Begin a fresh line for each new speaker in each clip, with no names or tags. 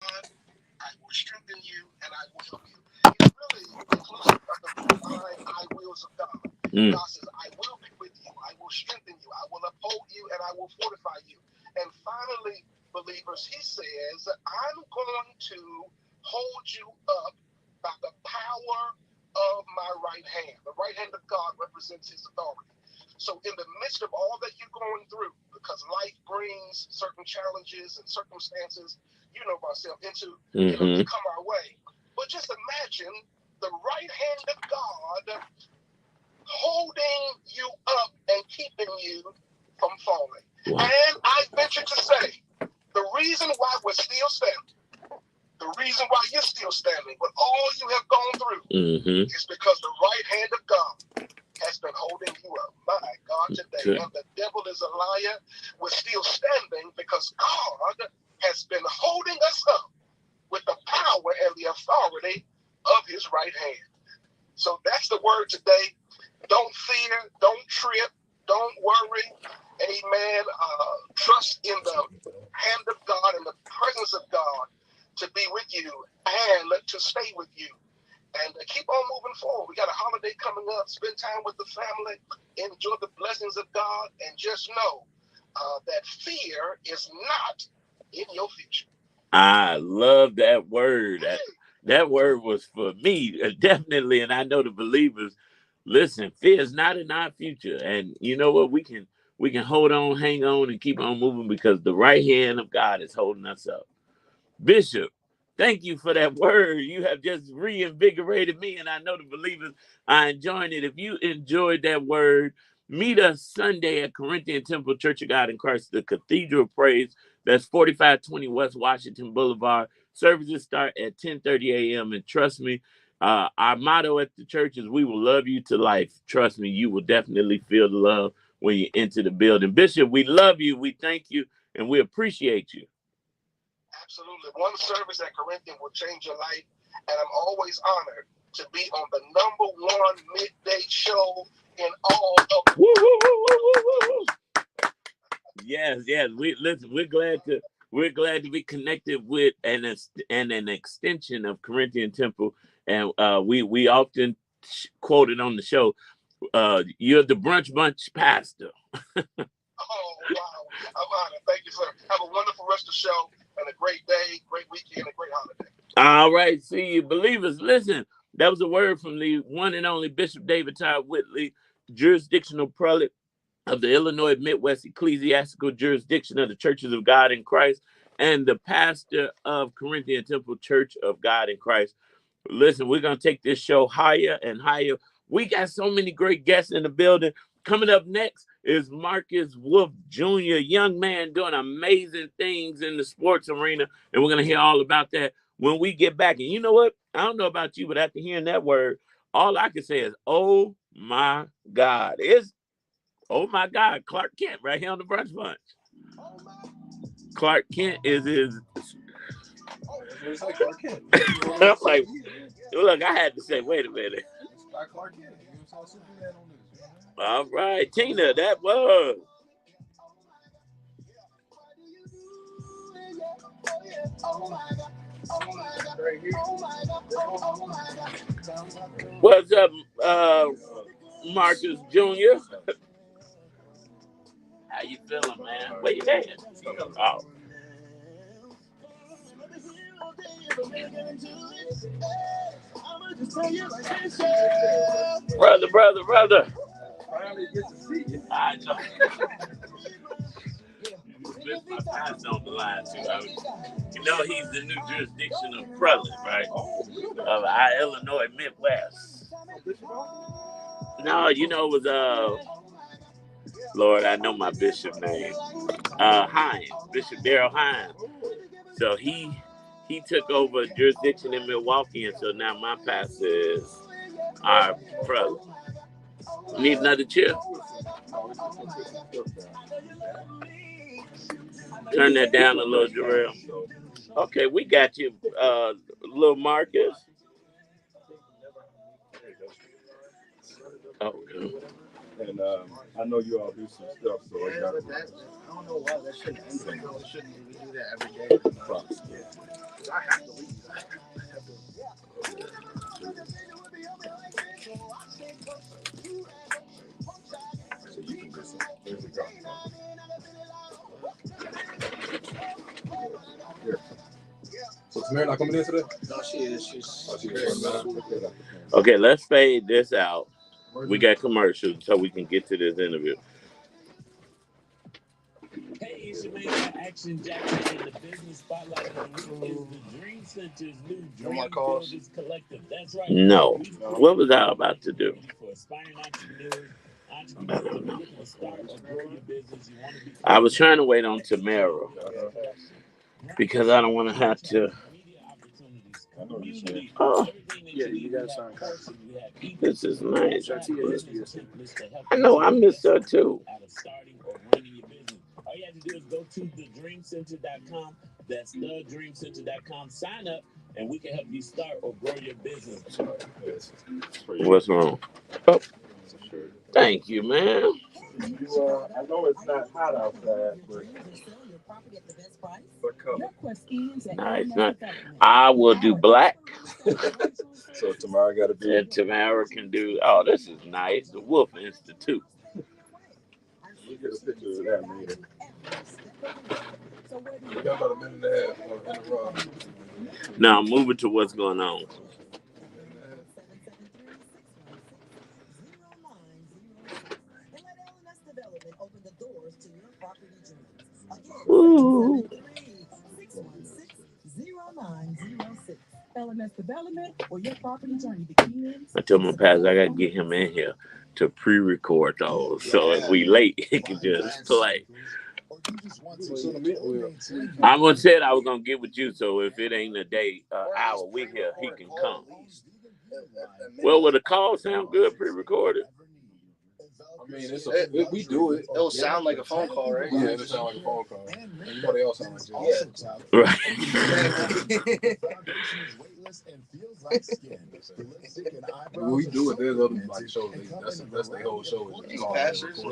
I will strengthen you, and I will help you. It's really inclusive of the five I wills of God.
Mm.
God says, I will be with you, I will strengthen you, I will uphold you, and I will fortify you. And finally, believers, he says, I'm going to hold you up by the power of my right hand. The right hand of God represents his authority. So in the midst of all that you're going through, because life brings certain challenges and circumstances, you know, myself, into, to come our way. But just imagine the right hand of God holding you up and keeping you from falling.
Wow.
And I venture to say, the reason why we're still standing, the reason why you're still standing, but all you have gone through is because the right hand of God has been holding you up. My God, today, and the devil is a liar. We're still standing because God has been holding us up with the power and the authority of his right hand. So that's the word today. Don't fear, don't trip, don't worry. Amen. Trust in the hand of God and the presence of God to be with you and to stay with you. And keep on moving forward. We got a holiday coming up. Spend time with the family. Enjoy the blessings of God. And just know that fear is not in your future.
I love that word. That word was for me, definitely. And I know the believers, listen, fear is not in our future. And you know what? We can hold on, hang on, and keep on moving because the right hand of God is holding us up. Bishop, thank you for that word. You have just reinvigorated me, and I know the believers are enjoying it. If you enjoyed that word, meet us Sunday at Corinthian Temple Church of God in Christ, the Cathedral of Praise. That's 4520 West Washington Boulevard. Services start at 10:30 a.m. And trust me, our motto at the church is we will love you to life. Trust me, you will definitely feel the love when you enter the building. Bishop, we love you, we thank you, and we appreciate you.
Absolutely. One service at Corinthian will change your life. And I'm always honored to be on the #1 midday show in all of
Woo, woo, woo, woo, woo, woo. Yes. We're glad to be connected with an extension of Corinthian Temple, and we often quoted on the show. You're the Brunch Bunch pastor.
Oh, wow. I'm honored. Thank you, sir. Have a wonderful rest of the show and a great day, great weekend, and great holiday.
All right, see you, believers. Listen, that was a word from the one and only Bishop David Todd Whitley, jurisdictional prelate of the Illinois Midwest Ecclesiastical Jurisdiction of the Churches of God in Christ, and the pastor of Corinthian Temple Church of God in Christ. Listen, we're going to take this show higher and higher. We got so many great guests in the building. Coming up next is Marcus Wolf Jr., young man doing amazing things in the sports arena, and we're going to hear all about that when we get back. And you know what? I don't know about you, but after hearing that word, all I can say is, oh my God. Oh my God, Clark Kent right here on the Brunch Bunch. Clark Kent is his. I'm like, look, I had to say, wait a minute. All right, Tina, that was. What's up, Marcus Jr.? How you feeling, man? Where you at? Oh. Brother. Finally get to see you. I know. Missed my pastor on the line too. You know he's the new jurisdictional prelate, right? Of our Illinois Midwest. No, you know it was Lord, I know my bishop name. Hines, Bishop Darrell Hines. So he took over jurisdiction in Milwaukee, and so now my pastor is our prelate. Need another chair? Turn that down a little, Jarrell. Okay, we got you, little Marcus. Okay.
And I know you all do some stuff, so I got.
I don't know why that shouldn't end. Shouldn't we do that every day?
Mary not coming in today?
No, she is. She's
Okay, let's fade this out. We got commercials so we can get to this interview. Hey, it's your man Action Jackson, and the business spotlight of the week is the Dream Center's new Dream Builders Collective. That's right. No. What was I about to do? I don't know. I was trying to wait on Tamara because I don't want to have to. Oh,
yeah, you got to sign.
this is nice. I know, I miss her too. All you have to do is go to thedreamcenter.com. That's thedreamcenter.com. Sign up, and we can help you start or grow your business. What's wrong? Oh, thank you, man.
I know it's not hot outside, but
No, it's not. I will do black.
So Tamara got to do.
And Tamara can do. Oh, this is nice. The Wolf Institute.
We'll get a picture of that later. We got about a minute and a half in a row.
Now, moving to what's going on. Ooh. I told my pastor I got to get him in here to pre-record those. So if we late, he can just play. I'm going to say I was going to get with you, so if it ain't a day, hour, we here, he can come. Well, will the call sound good pre-recorded?
I mean, we do it.
It'll sound like a phone call, right?
Yeah, it'll sound like a phone call. And you know they all sound like this.
Yeah. Right.
When we do it, there's other like shows. That's their whole show.
These pastors.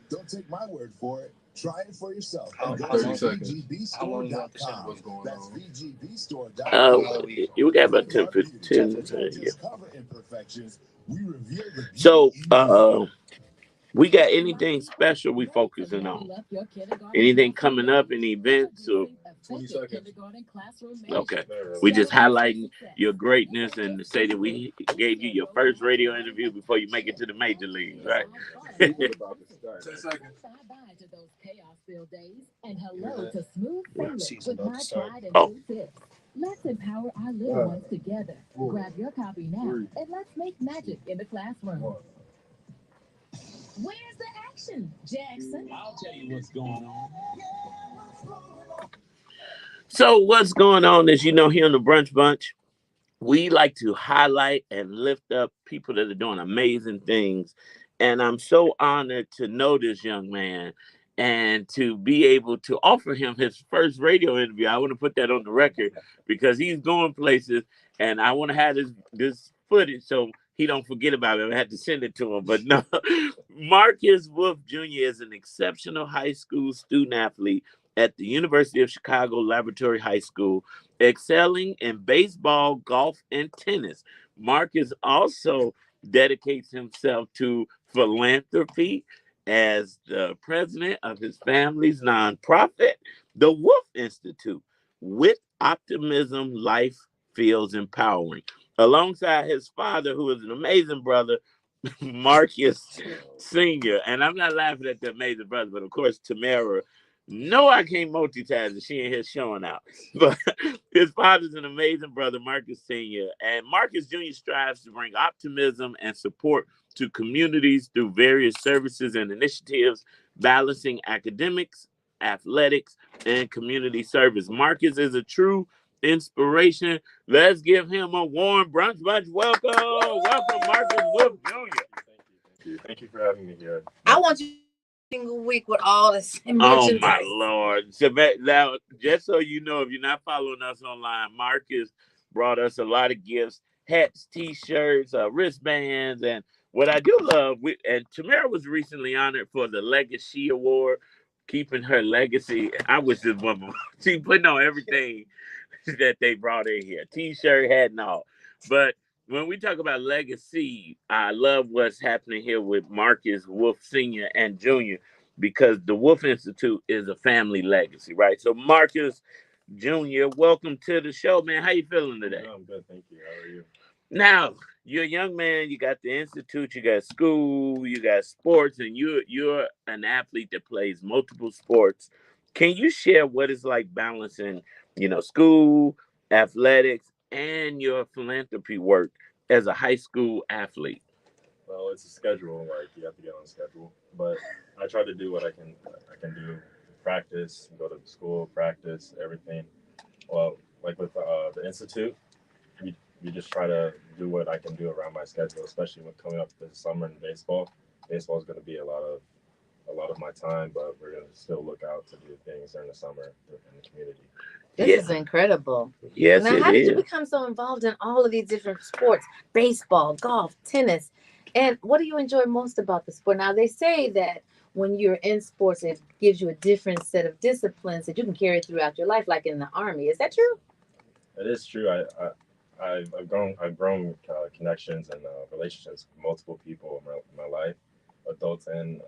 Don't take my word for it. Try it for yourself.
30 seconds.
VGBstore.com. That's
VGBstore.com. You got about 10, 15. So, we got anything special we focusing on? Anything coming up? Any events? Or
20 seconds.
Okay. We just highlighting your greatness and say that we gave you your first radio interview before you make it to the major leagues, right?
10 seconds.
Oh.
Let's empower our little ones together. Grab your copy now and let's make magic in the classroom. Where's the action, Jackson?
I'll tell you what's going on. So what's going on is, here on the Brunch Bunch, we like to highlight and lift up people that are doing amazing things. And I'm so honored to know this young man and to be able to offer him his first radio interview. I want to put that on the record because he's going places, and I want to have this footage so he don't forget about it. I had to send it to him, but no. Marcus Wolf Jr. is an exceptional high school student athlete at the University of Chicago Laboratory High School, excelling in baseball, golf, and tennis. Marcus also dedicates himself to philanthropy as the president of his family's nonprofit, the Wolf Institute. With optimism, life feels empowering. Alongside his father, who is an amazing brother, Marcus Sr. And I'm not laughing at the amazing brother, but of course, Tamara. No, I can't multitask, and she ain't here showing out. But his father's an amazing brother, Marcus Sr. And Marcus Jr. strives to bring optimism and support to communities through various services and initiatives, balancing academics, athletics, and community service. Marcus is a true inspiration. Let's give him a warm Brunch Bunch welcome. Welcome, Marcus Wolf Jr.
Thank you for having me here.
I want you single week with all this.
Oh my Lord. So now, just so you know, if you're not following us online, Marcus brought us a lot of gifts, hats, t-shirts, wristbands, and what I do love, and Tamara was recently honored for the Legacy Award, keeping her legacy. I was just one. She putting on everything that they brought in here, t-shirt, hat, and all. But when we talk about legacy, I love what's happening here with Marcus Wolf Sr. and Jr. because the Wolf Institute is a family legacy, right? So Marcus Jr., welcome to the show, man. How you feeling today?
I'm good, thank you. How are you?
Now, you're a young man, you got the institute, you got school, you got sports, and you're an athlete that plays multiple sports. Can you share what it's like balancing, school, athletics, and your philanthropy work as a high school athlete?
Well, it's a schedule. Like you have to get on schedule, but I try to do what I can do. Practice, go to school, practice everything. Well, like with the institute, we just try to do what I can do around my schedule, especially with coming up this summer in baseball. Baseball is going to be a lot of my time, but we're going to still look out to do things during the summer in the community.
This is incredible.
Yes,
now,
it
how did you
is.
become so involved in all of these different sports? Baseball, golf, tennis. And what do you enjoy most about the sport? Now, they say that when you're in sports, it gives you a different set of disciplines that you can carry throughout your life, like in the Army. Is that true?
It is true. I've grown connections and relationships with multiple people in my life, adults and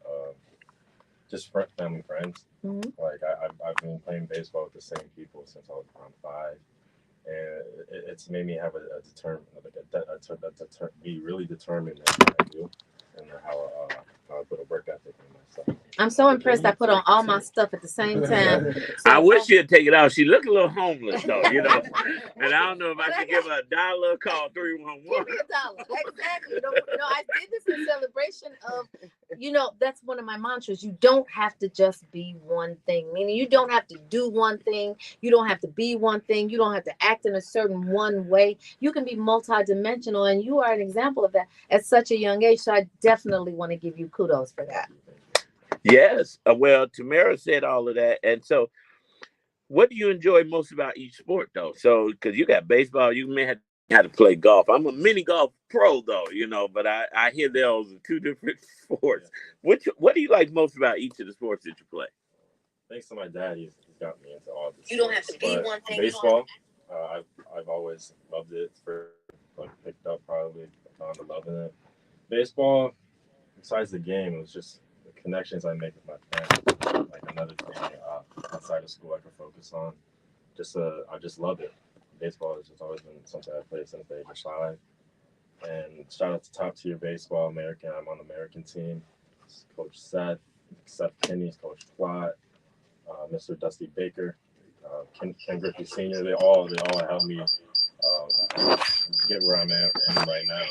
just family friends.
Mm-hmm.
Like I've been playing baseball with the same people since I was around 5, and it's made me have be really determined in what I do and how I put a work ethic in myself.
I'm so impressed. I put on all my stuff at the same time. So
I wish she'd take it out. She look a little homeless though, and I don't know if I should give her $1. Call 311.
Give me $1. Exactly. I did this in celebration of, that's one of my mantras. You don't have to just be one thing. Meaning you don't have to do one thing. You don't have to be one thing. You don't have to act in a certain one way. You can be multidimensional, and you are an example of that at such a young age. So I definitely want to give you kudos for that.
Yes. Well, Tamara said all of that. And so what do you enjoy most about each sport, though? So, because you got baseball, you may have to play golf. I'm a mini golf pro, though, but I hear those are two different sports. What do you like most about each of the sports that you play?
Thanks to my dad, he's got me into all this.
You don't have to be one thing.
Baseball, I've always loved it. Picked up probably found a love in it. Baseball, besides the game, it was just the connections I make with my friends. Like another thing outside of school I can focus on. I just love it. Baseball has just always been something I played since the age of 5. And shout out to Top Tier Baseball American. I'm on the American team. Coach Seth Kinney, Coach Plott, Mr. Dusty Baker, Ken Griffey Sr. They all helped me get where I'm at right now.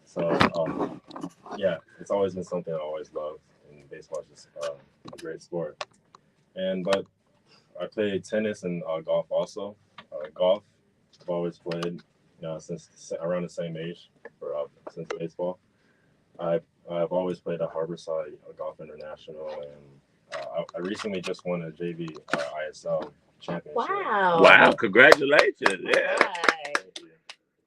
So yeah, it's always been something I always loved, and baseball is just a great sport. But I play tennis and golf also. Golf, I've always played, since around the same age since baseball. I've always played at Harborside Golf International, and I recently just won a JV ISL championship.
Wow!
Congratulations! Yeah.
Right.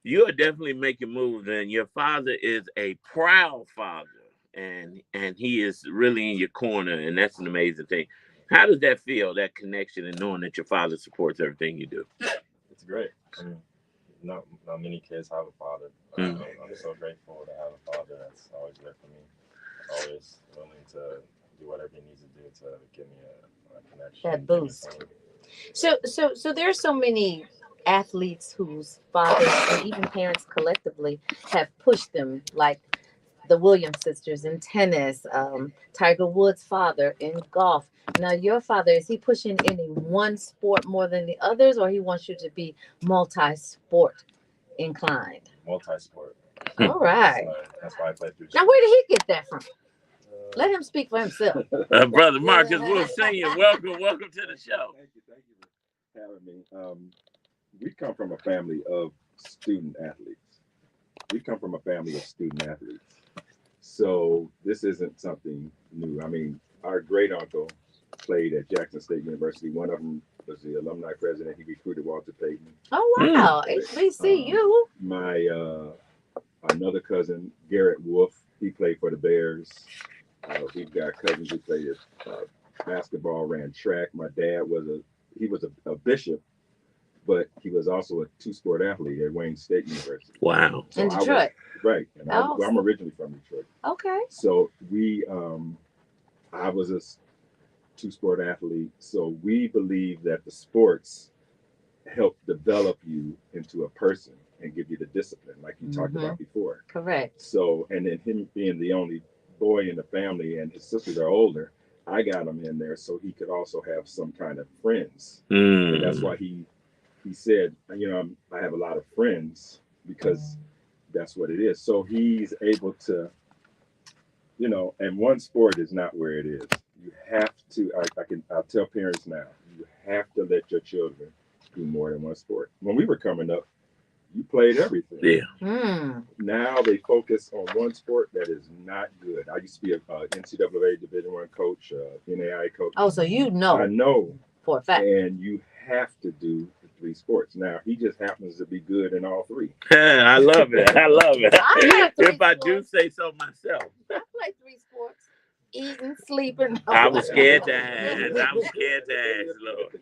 You are definitely making moves, and your father is a proud father, and he is really in your corner, and that's an amazing thing. How does that feel, that connection, and knowing that your father supports everything you do?
It's great. I mean, not many kids have a father. I'm so grateful to have a father that's always there for me, always willing to do whatever he needs to do to give me a connection.
That boost. So there's so many athletes whose fathers and even parents collectively have pushed them, like the Williams sisters in tennis, Tiger Woods' father in golf. Now, your father, is he pushing any one sport more than the others, or he wants you to be multi-sport inclined?
Multi-sport.
All right.
That's why I play through.
Now, where did he get that from? Let him speak for himself.
Brother Marcus Wolf Sr., welcome to the show.
Thank you for having me. We come from a family of student athletes. So this isn't something new. I mean, our great uncle played at Jackson State University. One of them was the alumni president. He recruited Walter Payton.
Oh, wow. HBCU.
My another cousin, Garrett Wolf, he played for the Bears. We've got cousins who played basketball, ran track. My dad was a bishop, but he was also a two-sport athlete at Wayne State University.
Wow.
So in Detroit.
Right. And I'm originally from Detroit.
Okay.
So we I was a two-sport athlete, so we believe that the sports help develop you into a person and give you the discipline, like you talked about before.
Correct.
So, and then him being the only boy in the family, and his sisters are older, I got him in there so he could also have some kind of friends, and that's why he said, you know, I have a lot of friends because that's what it is. So he's able to, you know, and one sport is not where it is. You have to. I'll tell parents now. You have to let your children do more than one sport. When we were coming up, you played everything.
Yeah.
Now they focus on one sport that is not good. I used to be a NCAA Division I coach, NAI coach.
Oh, so you know?
I know
for a fact.
And you have to do the 3 sports. Now he just happens to be good in all 3.
I love it. I love it. If I
sports.
do say so myself.
I play 3 sports. Eating, sleeping.
I was scared to ask. I was scared to ask, Lord.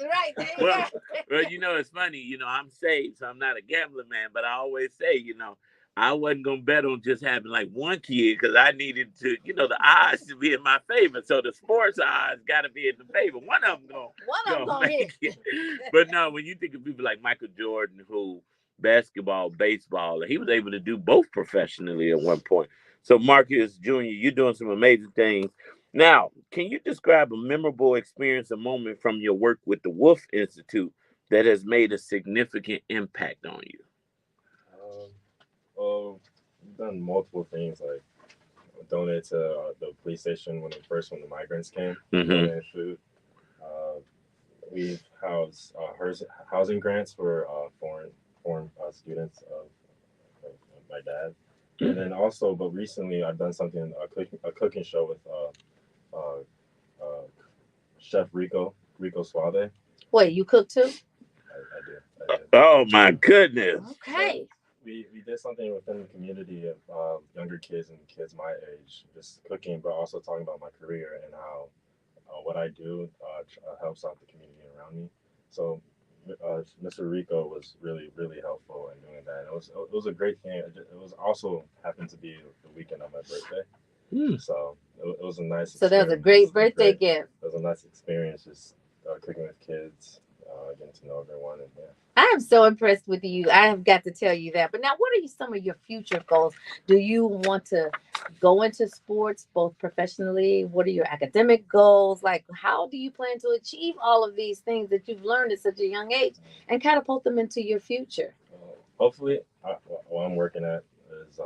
Right, there you go.
Well, you know, it's funny. You know, I'm saved, so I'm not a gambling man. But I always say, you know, I wasn't going to bet on just having like one kid because I needed to, you know, the odds to be in my favor. So the sports odds got to be in the favor. One of them going to make it. But no, when you think of people like Michael Jordan, who basketball, baseball, he was able to do both professionally at one point. So Marcus Jr., you're doing some amazing things. Now, can you describe a memorable experience, a moment from your work with the Wolf Institute that has made a significant impact on you?
Well, we've done multiple things, like donate to the police station when the migrants came, donate food. We've housed housing grants for foreign students of my dad. And then also, but recently I've done something, a cooking show with Chef Rico Suave.
Wait, you cook too?
I did.
Oh my goodness.
Okay.
We did something within the community of younger kids and kids my age, just cooking, but also talking about my career and how what I do helps out the community around me. So Mr. Rico was really, really helpful in doing that. It was a great thing. It was also happened to be the weekend of my birthday. So it was a nice
So that was a great birthday gift.
It was a nice experience, just cooking with kids, getting to know everyone. And
I am so impressed with you. I have got to tell you that. But now, what are some of your future goals? Do you want to go into sports both professionally? What are your academic goals? Like, how do you plan to achieve all of these things that you've learned at such a young age and catapult them into your future?
Hopefully, what I'm working at is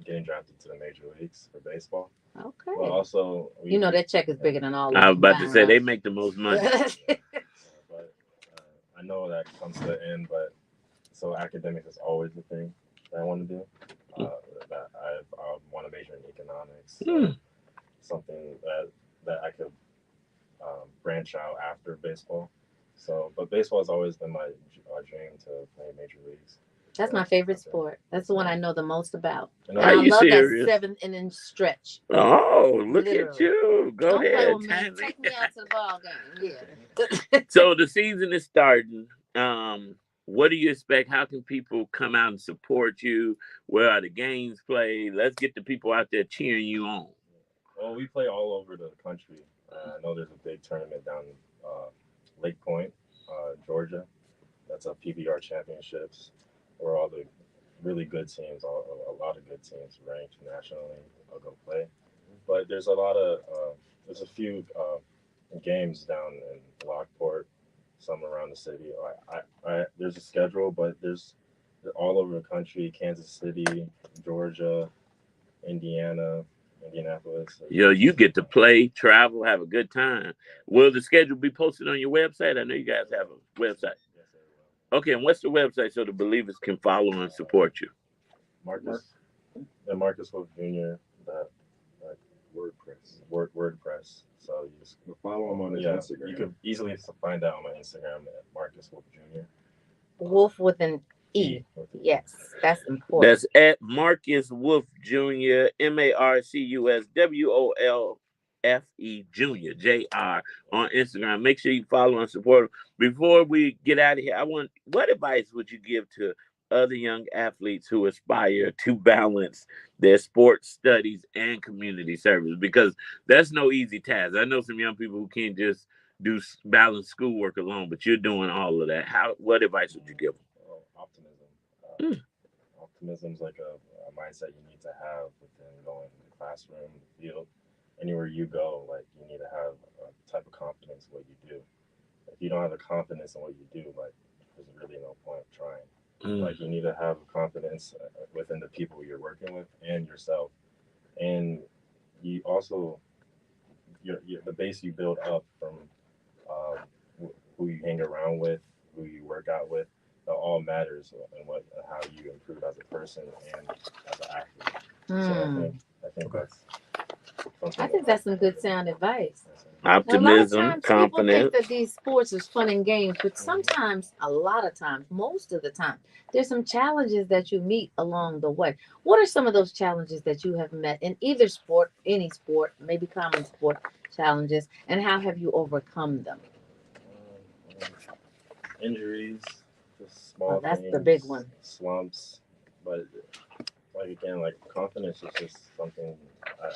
getting drafted to the major leagues for baseball.
Okay.
But also,
you know that check is bigger than all of
I was about to say they make the most money.
But I know that comes to the end. But so academics is always the thing that I want to do. That I want to major in economics. Something that I could branch out after baseball. So, but baseball has always been my dream to play major leagues.
That's my favorite sport. That's the one I know the most about.
And I love serious?
That 7 inning stretch.
Oh, look at you. Go ahead.
Take me out to the ball game. Yeah.
So the season is starting. What do you expect? How can people come out and support you? Where are the games played? Let's get the people out there cheering you on.
Well, we play all over the country. I know there's a big tournament down in Lake Point, Georgia. That's a PBR championships, where all the really good teams, a lot of good teams ranked nationally, will go play. But there's a few games down in Lockport, some around the city. There's a schedule, but there's all over the country: Kansas City, Georgia, Indiana, Indianapolis.
Yo, you get to play, travel, have a good time. Will the schedule be posted on your website? I know you guys have a website. Okay, and what's the website so the believers can follow and support you?
Marcus Wolf Jr. WordPress. So you just
follow him on his Instagram.
You can easily find that on my Instagram at Marcus Wolf Jr.
Wolf with an E. Yes, that's important.
That's at Marcus Wolf Jr. MarcusWolfe Jr. Jr. on Instagram. Make sure you follow and support him. Before we get out of here, what advice would you give to other young athletes who aspire to balance their sports studies and community service? Because that's no easy task. I know some young people who can't just balance schoolwork alone, but you're doing all of that. What advice would you give them?
Well, optimism.
Mm.
Optimism is like a mindset you need to have within going to the classroom, the field, anywhere you go. Like you need to have a type of confidence in what you do. If you don't have the confidence in what you do, like there's really no point of trying. Like you need to have confidence within the people you're working with and yourself, and you also the base you build up from who you hang around with, who you work out with. That all matters and how you improve as a person and as an athlete. So
I think that's some good sound advice.
Optimism,
a lot of times
confidence.
People think that these sports is fun and games, but sometimes, a lot of times, most of the time, there's some challenges that you meet along the way. What are some of those challenges that you have met in either sport, any sport, maybe common sport challenges, and how have you overcome them?
Injuries, just small
that's
things,
the big one.
Slumps, but like confidence is just something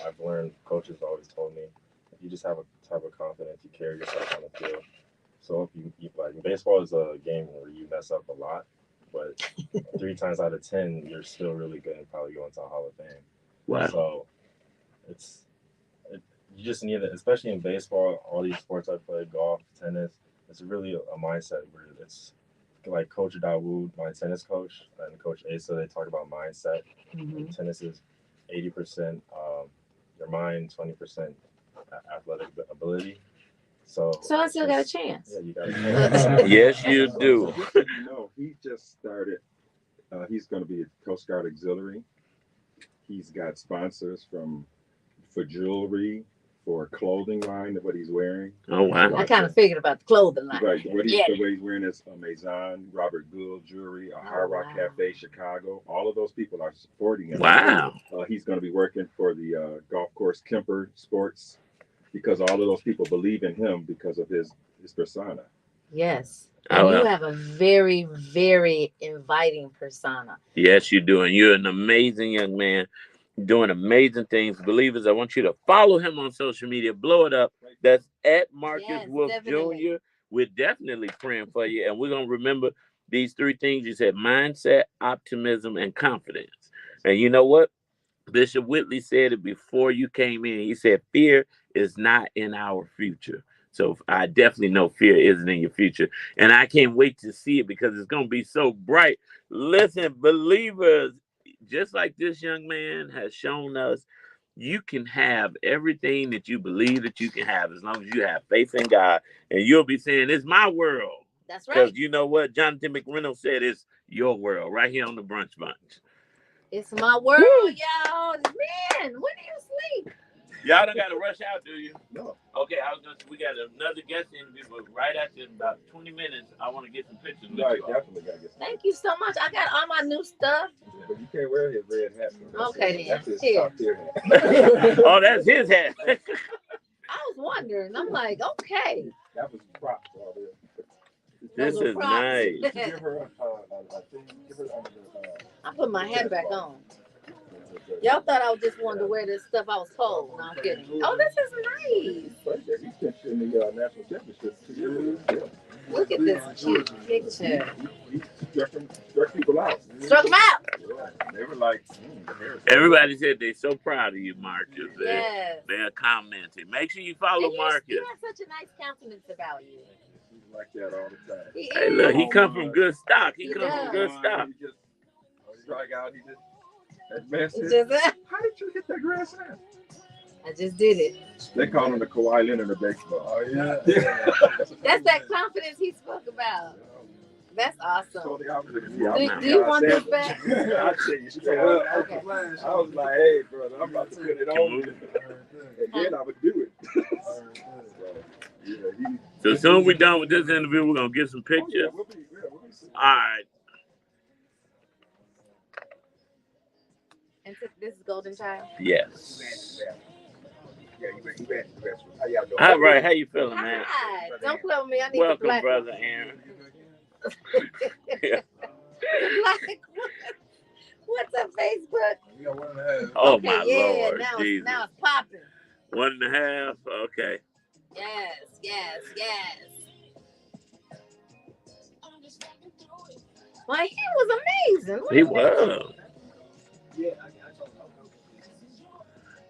I've learned. Coaches always told me, if you just have a type of confidence, you carry yourself on the field. So if you like, baseball is a game where you mess up a lot, but 3 times out of 10, you're still really good and probably go into the Hall of Fame.
Wow.
So you just need it, especially in baseball, all these sports I play, golf, tennis, it's really a mindset where it's like Coach Dawood, my tennis coach, and Coach Asa, they talk about mindset. Mm-hmm. Tennis is 80% your mind, 20% athletic ability. So
I still got a chance.
Yeah, you got a chance.
Yes, you do.
He just started. He's going to be a Coast Guard Auxiliary. He's got sponsors for jewelry, for clothing line, what he's wearing.
Oh, wow.
I kind of figured about the clothing line.
Right. The way he's wearing is Maison, Robert Gould Jewelry, Hard Rock Cafe, Chicago. All of those people are supporting him.
Wow.
He's going to be working for the golf course Kemper Sports because all of those people believe in him because of his persona.
Yes. And you have a very, very inviting persona.
Yes, you do. And you're an amazing young man. Doing amazing things. Believers, I want you to follow him on social media. Blow it up. That's at Marcus Wolf Jr. We're definitely praying for you. And we're going to remember these 3 things you said: mindset, optimism, and confidence. And you know what? Bishop Whitley said it before you came in. He said, fear is not in our future. So I definitely know fear isn't in your future. And I can't wait to see it because it's going to be so bright. Listen, believers, just like this young man has shown us, you can have everything that you believe that you can have as long as you have faith in God. And you'll be saying, it's my world.
That's right.
Because you know what? Jonathan McReynolds said it's your world right here on the Brunch Bunch.
It's my world, y'all. Man, when do you sleep?
Y'all don't got to rush out, do you?
No.
Okay, we got another guest interview, but right after about 20 minutes, I want to get some pictures with you.
Definitely got to get some.
Thank you so much. I got all my new stuff.
But you can't wear his red hat.
Okay, then.
That's his
Here.
top tier hat.
Oh, that's his hat.
I was wondering. I'm like, okay.
That was props all there.
This is nice.
Give her
I put my hat back on. Y'all thought I just wanted to wear this stuff I was told. No, I'm kidding. Oh, this is nice.
He's pitched in the national championship 2 years ago.
Look at this cute picture.
He struck people out.
Struck them out.
Yeah, they were like,
Everybody said they're so proud of you, Marcus.
Yes.
They're commenting. Make sure you follow Marcus.
You have such a nice countenance about you.
He's like that all the time.
Hey, look, he come from good stock. He comes from good stock.
He just strike out. He just. That man said, how did you hit that grass out?
I just did it.
They call him the Kawhi Leonard of baseball. Oh, yeah.
That's that confidence he spoke about. That's awesome.
So the opposite.
Do you want this back?
I'll tell you straight up. Okay. I was like, hey, brother, I'm about to put it on. And then I would do it.
So as soon as we're done with this interview, we're going to get some pictures. We'll all right.
And this is Golden Child?
Yes.
Yeah, you bet. How y'all doing?
All right, how you feeling, man?
Hi. Don't play with me. I need
Welcome,
the black
brother Aaron.
What's up, Facebook?
We got 1.5.
Oh,
okay,
my
yeah,
Lord. Jesus.
Now it's popping.
1.5. Okay.
Yes. Well, he was amazing.
He was.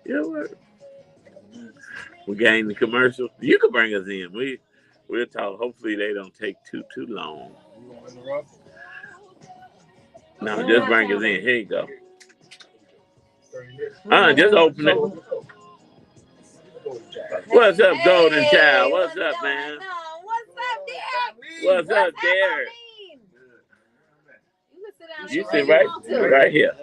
Yeah, what? We gained the commercial. You can bring us in. We'll talk. Hopefully they don't take too long. No, just bring us in. Here you go. Just open it. What's up, Golden Child? What's up, man?
What's up, Derek?
What's up, Derek?
You can sit down.
You sit right here.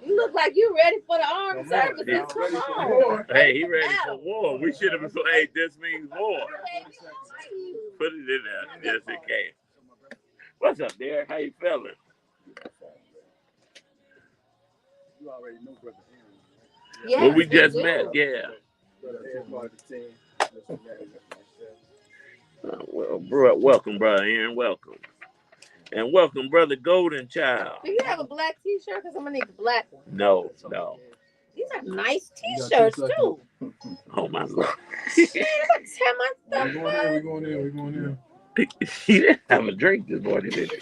You look like you ready for the armed services. Come on.
Hey, he ready for war. We should have played This Means War. Put it in there just in case. What's up, Derek? How you feeling?
You already know Brother Aaron.
Yes,
well, we just met, yeah. Welcome, Brother Aaron. Welcome. And welcome, Brother Golden Child.
Do you have a black t-shirt? Because I'm going to need the black one.
No.
These are nice t-shirts, too.
Oh, my Lord.
Tear my stuff.
We're going in.
He didn't have a drink this morning, did he?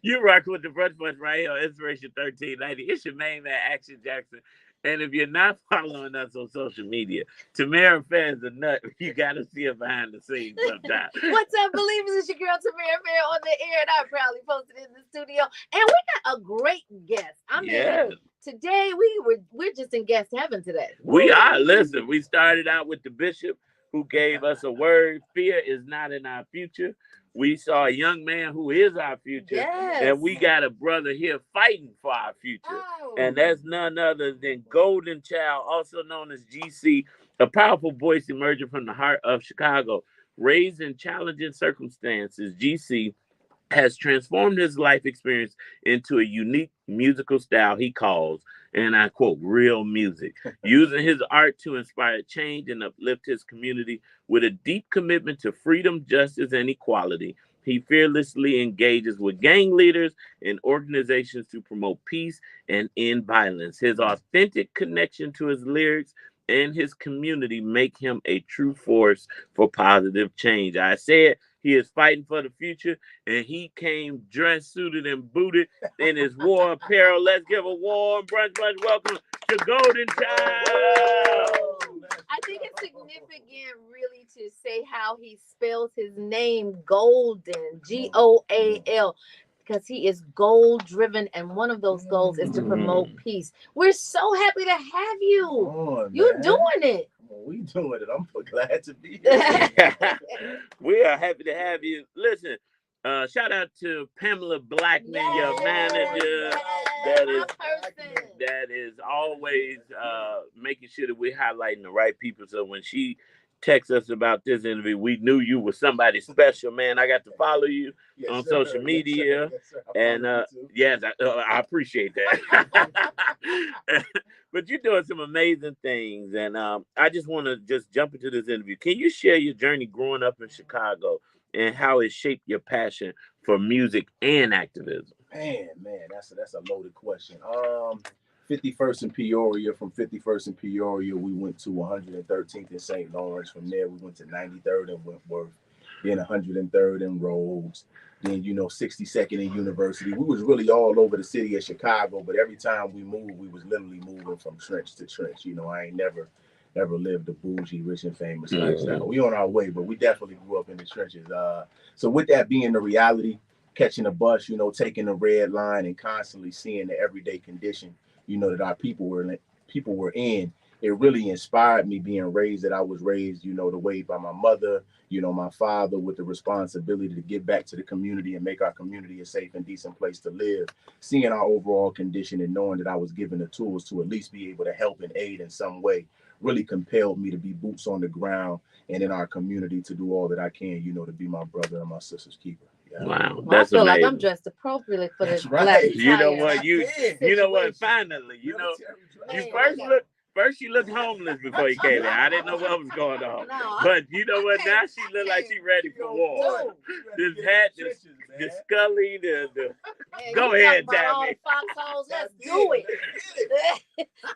You rock with the Brunch right here on Inspiration 1390. It's your main man, Action Jackson. And if you're not following us on social media, Tamara Fair's a nut. You got to see her behind the scenes sometimes.
What's up, believers? It's your girl, Tamara Fair, on the air, and I proudly posted in the studio. And we got a great guest. I mean, today we're just in guest heaven today.
We are. Listen, we started out with the bishop who gave us a word. Fear is not in our future. We saw a young man who is our future.
Yes.
And we got a brother here fighting for our future. Oh. And that's none other than Golden Child, also known as GC, a powerful voice emerging from the heart of Chicago. Raised in challenging circumstances, GC has transformed his life experience into a unique musical style he calls, and I quote, real music, using his art to inspire change and uplift his community. With a deep commitment to freedom, justice, and equality, he fearlessly engages with gang leaders and organizations to promote peace and end violence. His authentic connection to his lyrics and his community make him a true force for positive change. I said he is fighting for the future, and he came dressed, suited, and booted in his war apparel. Let's give a warm brunch welcome to Golden Child.
I think it's significant, really, to say how he spells his name, Golden, Goal, because he is goal-driven, and one of those goals is to promote peace. We're so happy to have you. You're doing it.
We doing it. I'm glad to be here.
We are happy to have you. Listen, shout out to Pamela Blackman, your manager. That is always making sure that we're highlighting the right people. So when she texted us about this interview, we knew you were somebody special, man. I got to follow you on social media. And yes, I appreciate that. But you're doing some amazing things. And I just want to just jump into this interview. Can you share your journey growing up in Chicago and how it shaped your passion for music and activism?
Man, that's a loaded question. 51st and Peoria. From 51st and Peoria, we went to 113th in St. Lawrence. From there, we went to 93rd in Wentworth, then 103rd in Rhodes, then 62nd in University. We was really all over the city of Chicago, but every time we moved, we was literally moving from trench to trench. I ain't never lived a bougie, rich and famous lifestyle. We on our way, but we definitely grew up in the trenches. So with that being the reality, catching a bus, taking the red line and constantly seeing the everyday condition, that our people were in, it really inspired me being raised that I was raised, the way by my mother, my father, with the responsibility to give back to the community and make our community a safe and decent place to live. Seeing our overall condition and knowing that I was given the tools to at least be able to help and aid in some way really compelled me to be boots on the ground and in our community to do all that I can, to be my brother and my sister's keeper. Yeah.
Wow, that's
I feel
amazing.
like I'm dressed appropriately for this
right.
You know what? You know what? Finally, you first she looked homeless before you came in. I didn't know what was going on.
No,
But you know what? Now she look like she ready for war. This hat, the Scully, the
man,
go
you
ahead,
talk about all
Tabby.
the foxholes. Let's do it.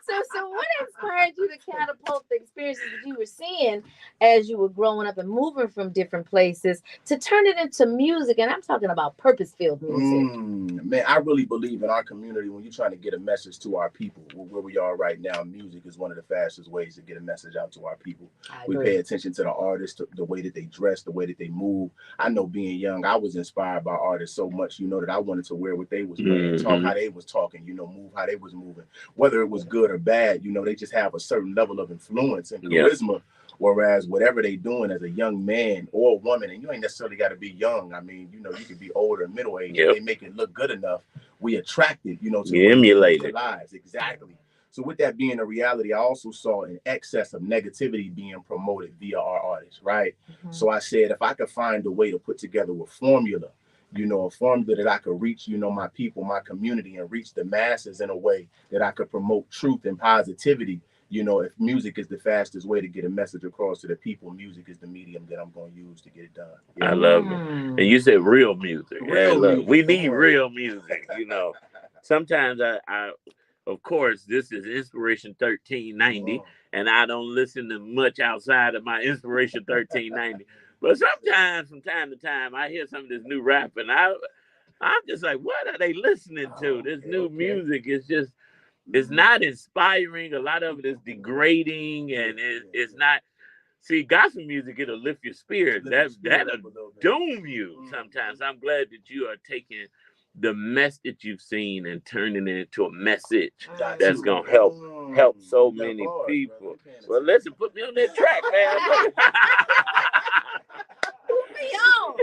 So what inspired you to catapult the experiences that you were seeing as you were growing up and moving from different places to turn it into music? And I'm talking about purpose-filled music.
Man, I really believe in our community when you're trying to get a message to our people. Where we are right now, music is one of the fastest ways to get a message out to our people. We pay attention to the artists, the way that they dress, the way that they move. I know being young, I was inspired by artists so much, that I wanted to wear what they was wearing, talk how they was talking, move how they was moving. Whether it was good or bad, they just have a certain level of influence and charisma. Whereas whatever they doing as a young man or woman, and you ain't necessarily got to be young. I mean, you could be older, middle age. If they make it look good enough, we attracted, to
emulate
their lives. Exactly. So with that being a reality, I also saw an excess of negativity being promoted via our artists, right? So I said, if I could find a way to put together a formula, a formula that I could reach, my people, my community, and reach the masses in a way that I could promote truth and positivity. If music is the fastest way to get a message across to the people, music is the medium that I'm going to use to get it done.
I love it. And you said real music. Music. We need real music. Sometimes I of course, this is Inspiration 1390, and I don't listen to much outside of my Inspiration 1390. But sometimes, from time to time, I hear some of this new rap, and I'm just like, what are they listening to? This new music is just, it's not inspiring. A lot of it is degrading, and it's not. See, gospel music, it'll lift your spirit. That'll doom you sometimes. I'm glad that you are taking the mess that you've seen and turning it into a message that's gonna help so many people. Well, listen, put me on that track, man.
Put me on.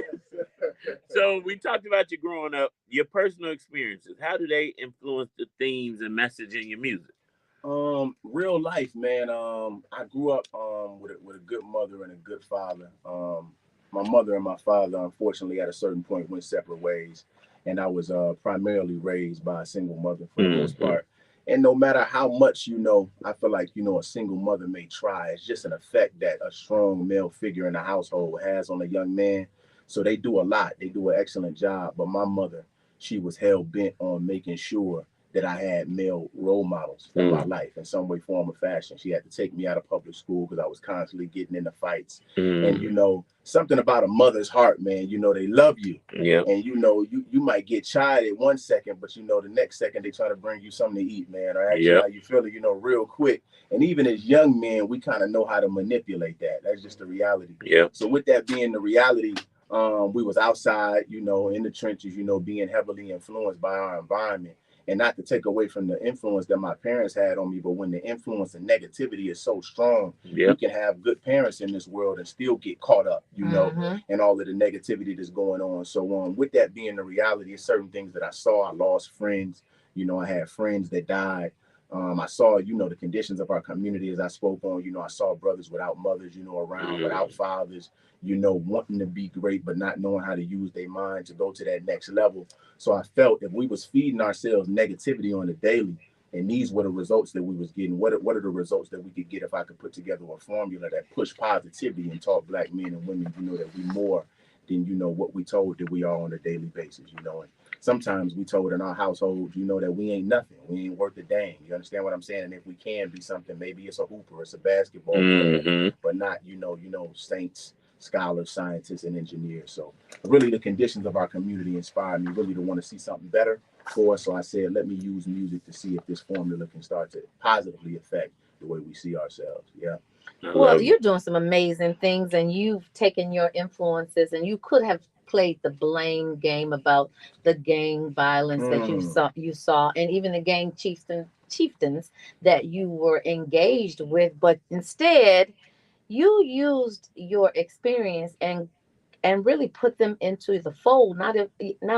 So we talked about you growing up, your personal experiences. How do they influence the themes and message in your music?
Real life, man. I grew up with a good mother and a good father. My mother and my father, unfortunately, at a certain point went separate ways, and I was primarily raised by a single mother for the most part. And no matter how much I feel like a single mother may try, it's just an effect that a strong male figure in the household has on a young man. So they do a lot. They do an excellent job. But my mother, she was hell bent on making sure that I had male role models in my life in some way, form, or fashion. She had to take me out of public school because I was constantly getting into fights. And something about a mother's heart, man, they love you. And you might get chided 1 second, but the next second they try to bring you something to eat, man, or ask you how you feeling, real quick. And even as young men, we kind of know how to manipulate that. That's just the reality. So with that being the reality, we was outside, in the trenches, being heavily influenced by our environment. And not to take away from the influence that my parents had on me, but when the influence and negativity is so strong, you can have good parents in this world and still get caught up, and all of the negativity that's going on. So with that being the reality, it's certain things that I saw. I lost friends. I had friends that died. I saw, the conditions of our community as I spoke on. I saw brothers without mothers, around, without fathers, wanting to be great, but not knowing how to use their mind to go to that next level. So I felt if we was feeding ourselves negativity on the daily, and these were the results that we was getting, what are the results that we could get if I could put together a formula that pushed positivity and taught Black men and women, that we more than, what we told that we are on a daily basis, and sometimes we told in our household, that we ain't nothing. We ain't worth a dang. You understand what I'm saying? And if we can be something, maybe it's a hooper, it's a basketball player, but not, saints, scholars, scientists, and engineers. So really the conditions of our community inspired me really to want to see something better for us. So I said, let me use music to see if this formula can start to positively affect the way we see ourselves.
Well, you're doing some amazing things, and you've taken your influences, and you could have played the blame game about the gang violence that you saw, and even the gang chieftains that you were engaged with, but instead you used your experience and really put them into the fold, not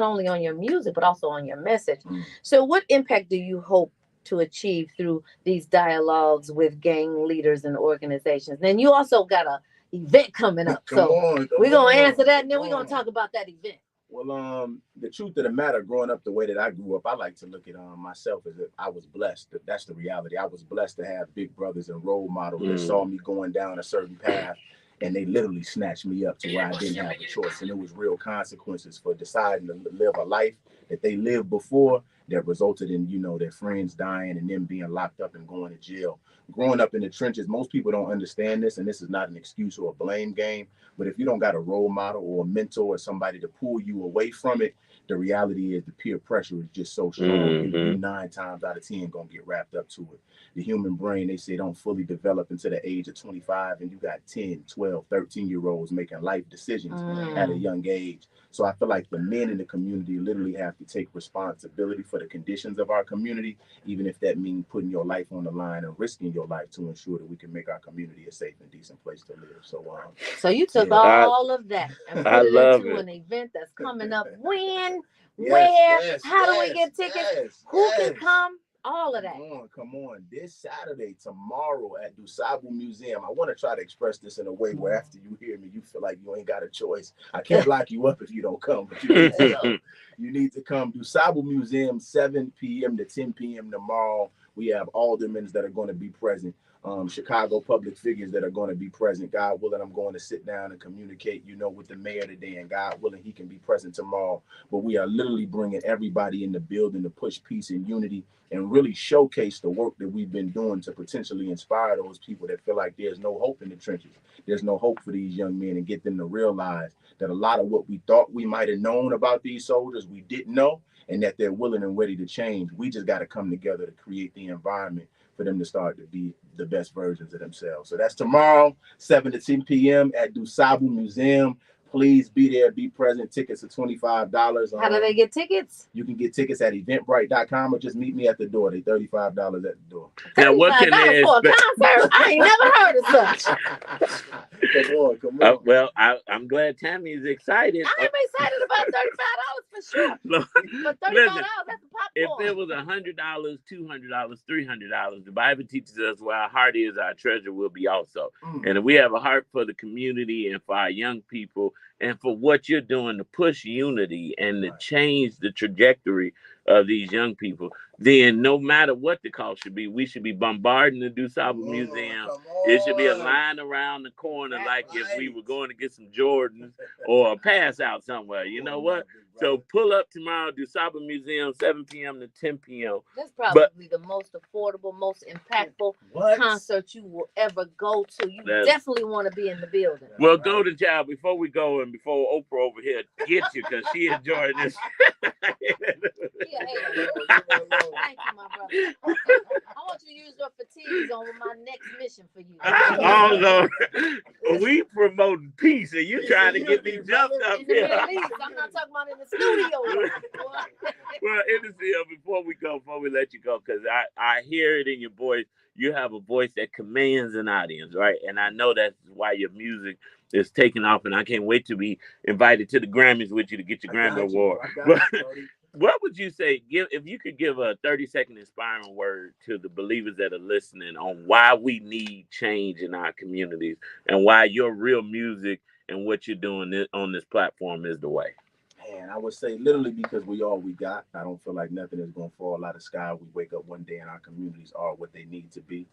only on your music but also on your message. So what impact do you hope to achieve through these dialogues with gang leaders and organizations? Then you also got a event coming up, so we're gonna answer that, and then we're gonna talk about that event.
Well, the truth of the matter, growing up the way that I grew up, I like to look at myself as if I was blessed. That's the reality. I was blessed to have big brothers and role models that saw me going down a certain path, and they literally snatched me up to where I didn't have a choice. And it was real consequences for deciding to live a life that they lived before that resulted in, their friends dying and them being locked up and going to jail. Growing up in the trenches, most people don't understand this, and this is not an excuse or a blame game. But if you don't got a role model or a mentor or somebody to pull you away from it, the reality is the peer pressure is just so strong. You 9 times out of 10 gonna get wrapped up to it. The human brain, they say, don't fully develop until the age of 25, and you got 10, 12, 13-year-olds making life decisions at a young age. So I feel like the men in the community literally have to take responsibility for the conditions of our community, even if that means putting your life on the line and risking your life to ensure that we can make our community a safe and decent place to live.
So you took all of that and put it into an event that's coming up. When, where, how do we get tickets? Who can come? All of that.
Come on. This Saturday, tomorrow at Dusabu Museum. I want to try to express this in a way where after you hear me, you feel like you ain't got a choice. I can't lock you up if you don't come, but you need to come. You need to come. Dusabu Museum, 7 p.m. to 10 p.m. tomorrow. We have aldermen that are going to be present. Chicago public figures that are going to be present. God willing, I'm going to sit down and communicate, with the mayor today, and God willing, he can be present tomorrow. But we are literally bringing everybody in the building to push peace and unity and really showcase the work that we've been doing to potentially inspire those people that feel like there's no hope in the trenches. There's no hope for these young men, and get them to realize that a lot of what we thought we might have known about these soldiers, we didn't know, and that they're willing and ready to change. We just got to come together to create the environment for them to start to be the best versions of themselves. So that's tomorrow, 7 to 10 p.m. at Dusabu Museum. Please be there, be present. Tickets are $25.
How do they get tickets?
You can get tickets at eventbrite.com or just meet me at the door. They're $35 at the door.
Now, what can they
expect? For a concert? I ain't never heard of such.
Come on.
Well, I'm glad Tammy's excited.
I'm excited about $35 for sure.
Look,
but $35, that's a popcorn.
If it was $100, $200, $300, the Bible teaches us where our heart is, our treasure will be also. And if we have a heart for the community and for our young people and for what you're doing to push unity and to change the trajectory of these young people, then no matter what the cost should be, we should be bombarding the Dusabu Museum. It should be a line around the corner like if we were going to get some Jordans or a pass out somewhere. You know what? So pull up tomorrow, Dusabu Museum, 7 p.m. to 10 p.m.
That's probably the most affordable, most impactful concert you will ever go to. You definitely want to be in the building.
Well, Golden Child, before we go and before Oprah over here gets you, because she enjoying this.
Thank you, my brother. I want you to use your fatigues on my next mission for you.
Oh, no. We promoting peace, and you trying to get me jumped up here.
I'm not talking about in the studio.
Well, before we let you go, because I hear it in your voice. You have a voice that commands an audience, right? And I know that's why your music is taking off, and I can't wait to be invited to the Grammys with you to get your Grammy Award. What would you say, if you could give a 30-second inspiring word to the believers that are listening on why we need change in our communities and why your real music and what you're doing on this platform is the way?
And I would say literally because we all we got. I don't feel like nothing is going to fall out of the sky. We wake up one day and our communities are what they need to be.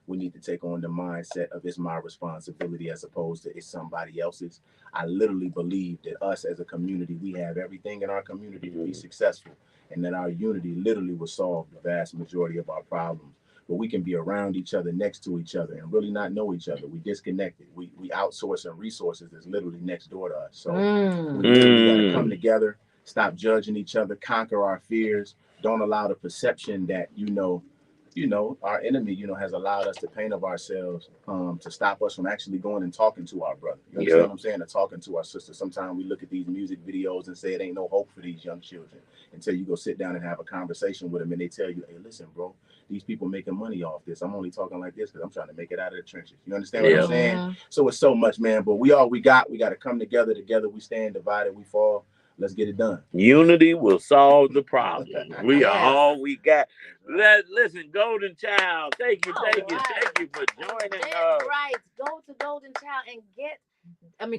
We need to take on the mindset of it's my responsibility as opposed to it's somebody else's. I literally believe that us as a community, we have everything in our community to be successful, and that our unity literally will solve the vast majority of our problems. But we can be around each other, next to each other, and really not know each other. We disconnected. We outsource and resources that's literally next door to us. So we literally got to come together, stop judging each other, conquer our fears. Don't allow the perception that, our enemy, has allowed us to paint of ourselves to stop us from actually going and talking to our brother. You understand what I'm saying? Or talking to our sister. Sometimes we look at these music videos and say it ain't no hope for these young children until you go sit down and have a conversation with them and they tell you, hey, listen, bro, these people making money off this. I'm only talking like this because I'm trying to make it out of the trenches. You understand what I'm saying? So it's so much, man. But we got. We got to come together. Together we stand, divided we fall. Let's get it done.
Unity will solve the problem. We are all we got. Listen, Golden Child, thank you for joining us.
Right. Go to Golden Child and get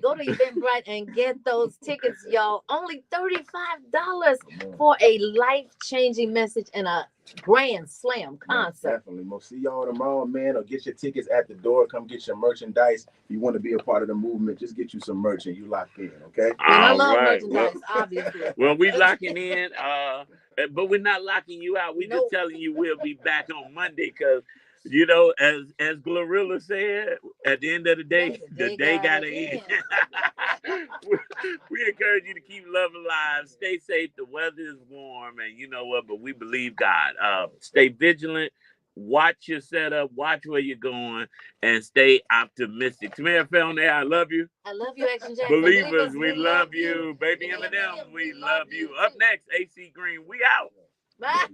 Go to Eventbrite and get those tickets, y'all. Only $35 for a life-changing message and a grand slam concert.
Definitely. We'll see y'all tomorrow, man. Or get your tickets at the door. Come get your merchandise. If you want to be a part of the movement, just get you some merch and you lock in, okay?
And I love merchandise, obviously.
Well, we locking in, but we're not locking you out. We're just telling you we'll be back on Monday because, you know, as Glorilla said, at the end of the day, the day got to end. We encourage you to keep love alive. Stay safe. The weather is warm, and you know what? But we believe God. Stay vigilant. Watch your setup. Watch where you're going, and stay optimistic. Tamara Felner, I love you.
I love you, Action Jackson.
Believers, we love you. Baby Eminem, we love you. Up next, AC Green. We out.
Bye.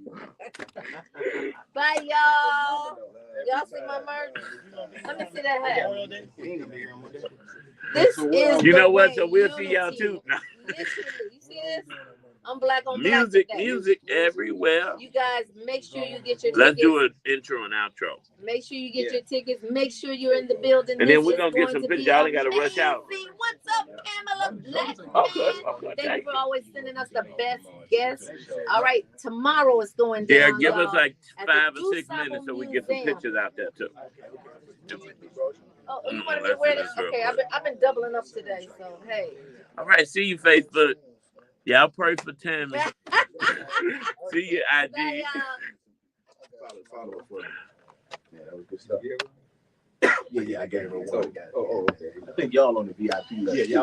Bye, y'all. Y'all see my merch? Let me see that hat. This is
you know what? So we'll see y'all too.
Literally, you see this? I'm black on black today.
Music everywhere.
You guys, make sure you get your tickets.
Let's do an intro and outro.
Make sure you get your tickets. Make sure you're in the building.
And then we're going to get some pictures. Y'all ain't got to rush out.
What's up, Pamela Blackman? Thank you for always sending us the best guests. All right, tomorrow is going down.
Yeah, give us like 5 or 6 minutes so we get some pictures out there too.
Oh, you want to wear this? Okay, I've been doubling up today, so hey.
All right, see you, Facebook. Y'all pray for Tammy. See you, IG.
Bye,
Follow it for me. Yeah, that was good stuff. Yeah, I gave her one.
Oh, okay.
I think y'all on the VIP. Yeah, y'all.